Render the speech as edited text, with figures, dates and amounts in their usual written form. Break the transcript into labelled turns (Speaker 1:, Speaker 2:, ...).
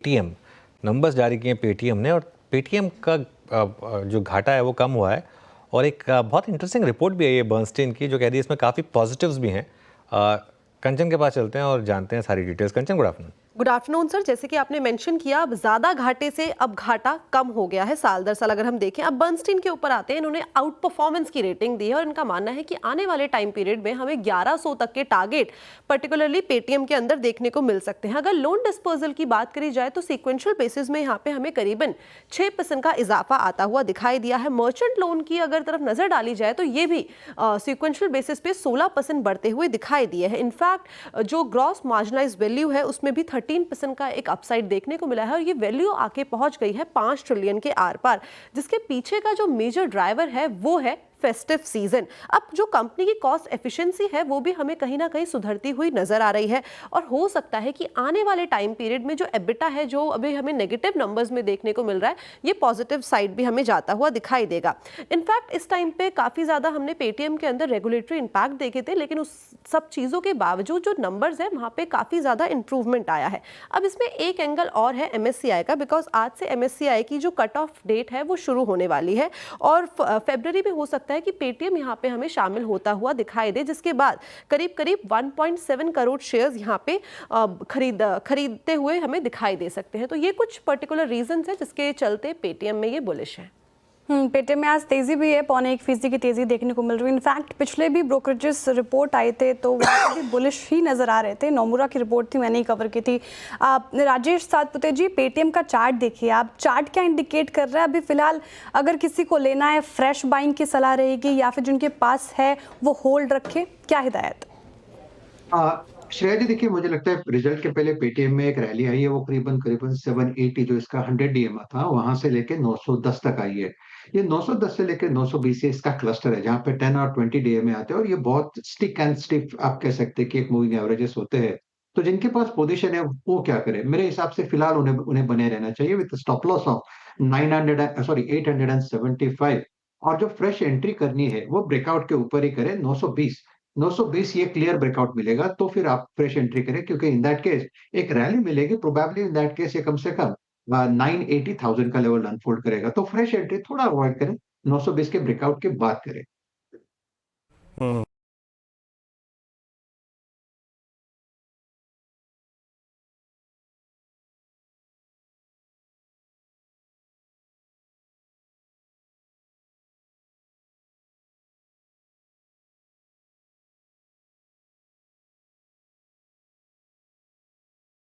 Speaker 1: Paytm numbers जारी किए Paytm ने और पेटीएम का जो घाटा है वो कम हुआ है और एक बहुत इंटरेस्टिंग रिपोर्ट भी है ये बर्नस्टीन की जो कह रही है इसमें काफ़ी पॉजिटिव्स भी हैं। कंचन के पास चलते हैं और जानते हैं सारी details. Kanchan, good afternoon.
Speaker 2: Good afternoon sir. जैसे कि आपने मेंशन किया, अब ज्यादा घाटे से अब घाटा कम हो गया है साल दर साल। अगर हम देखें, अब बर्नस्टीन के ऊपर आते हैं। इन्होंने आउट परफॉर्मेंस की रेटिंग दी है और इनका मानना है कि आने वाले टाइम पीरियड में हमें 1100 तक के टारगेट पर्टिकुलरली पेटीएम के अंदर देखने को मिल सकते हैं। अगर लोन डिस्पोजल की बात करी जाए तो सीक्वेंशियल बेसिस में यहाँ पे हमें करीबन 6% का इजाफा आता हुआ दिखाई दिया है। मर्चेंट लोन की अगर तरफ नजर डाली जाए तो ये भी सीक्वेंशियल बेसिस पे 16% बढ़ते हुए दिखाई दिए हैं। इनफैक्ट जो ग्रॉस मार्जिनलाइज वैल्यू है उसमें भी 13% का एक अपसाइड देखने को मिला है और ये वैल्यू आके पहुंच गई है 5 ट्रिलियन के आर पार, जिसके पीछे का जो मेजर ड्राइवर है वो है फेस्टिव सीजन। अब जो कंपनी की कॉस्ट एफिशिएंसी है वो भी हमें कहीं ना कहीं सुधरती हुई नजर आ रही है और हो सकता है कि आने वाले टाइम पीरियड में जो एबिटा है जो अभी हमें नेगेटिव नंबर्स में देखने को मिल रहा है, ये पॉजिटिव साइड भी हमें जाता हुआ दिखाई देगा। इनफैक्ट इस टाइम पे काफी ज्यादा हमने पेटीएम के अंदर रेगुलेटरी इंपैक्ट देखे थे, लेकिन उस सब चीजों के बावजूद जो नंबर्स है वहां पे काफी ज्यादा इंप्रूवमेंट आया है। अब इसमें एक एंगल और है एमएससीआई का, बिकॉज आज से एमएससीआई की जो कट ऑफ डेट है वो शुरू होने वाली है और फेब्रुवरी में हो सकता है कि पेटीएम यहां पे हमें शामिल होता हुआ दिखाई दे, जिसके बाद करीब करीब 1.7 करोड़ शेयर्स यहां पे खरीदते हुए हमें दिखाई दे सकते हैं। तो ये कुछ पर्टिकुलर रीजंस हैं जिसके चलते पेटीएम में ये बुलिश है।
Speaker 3: पेटीएम में आज तेजी भी है, 0.25% की तेजी देखने को मिल रही है। इनफैक्ट पिछले भी ब्रोकरेजेस रिपोर्ट आए थे तो वहाँ भी बुलिश ही नजर आ रहे थे। नोमुरा की रिपोर्ट थी, मैंने ही कवर की थी। राजेश सातपुते जी, पेटीएम का चार्ट देखिए आप, चार्ट क्या इंडिकेट कर रहा है अभी फिलहाल? अगर किसी को लेना है, फ्रेश बाइंग की सलाह रहेगी या फिर जिनके पास है वो होल्ड रखे, क्या हिदायत?
Speaker 4: श्रेया जी, देखिए मुझे लगता है रिजल्ट के पहले पेटीएम में एक रैली आई है, वो करीबन करीबन 780 जो इसका 100 डीएमए था वहां से लेके 910 तक आई है। ये 910 से लेके 920 इसका क्लस्टर है जहां पे 10 और 20 डीएमए आते हैं और ये बहुत स्टिक एंड स्टिफ आप कह सकते हैं कि एक मूविंग एवरेजेस होते हैं। तो जिनके पास पोजीशन है वो क्या करें? मेरे हिसाब से फिलहाल उन्हें उन्हें बने रहना चाहिए विद स्टॉप लॉस ऑफ 875 और जो फ्रेश एंट्री करनी है वो ब्रेकआउट के ऊपर ही करें। 920 ये क्लियर ब्रेकआउट मिलेगा तो फिर आप फ्रेश एंट्री करें, क्योंकि इन दैट केस एक रैली मिलेगी प्रोबेबली। इन दैट केस ये कम से कम 980,000 का लेवल अनफोल्ड करेगा, तो फ्रेश एंट्री थोड़ा अवॉइड करें, 920 के ब्रेकआउट के बाद करें।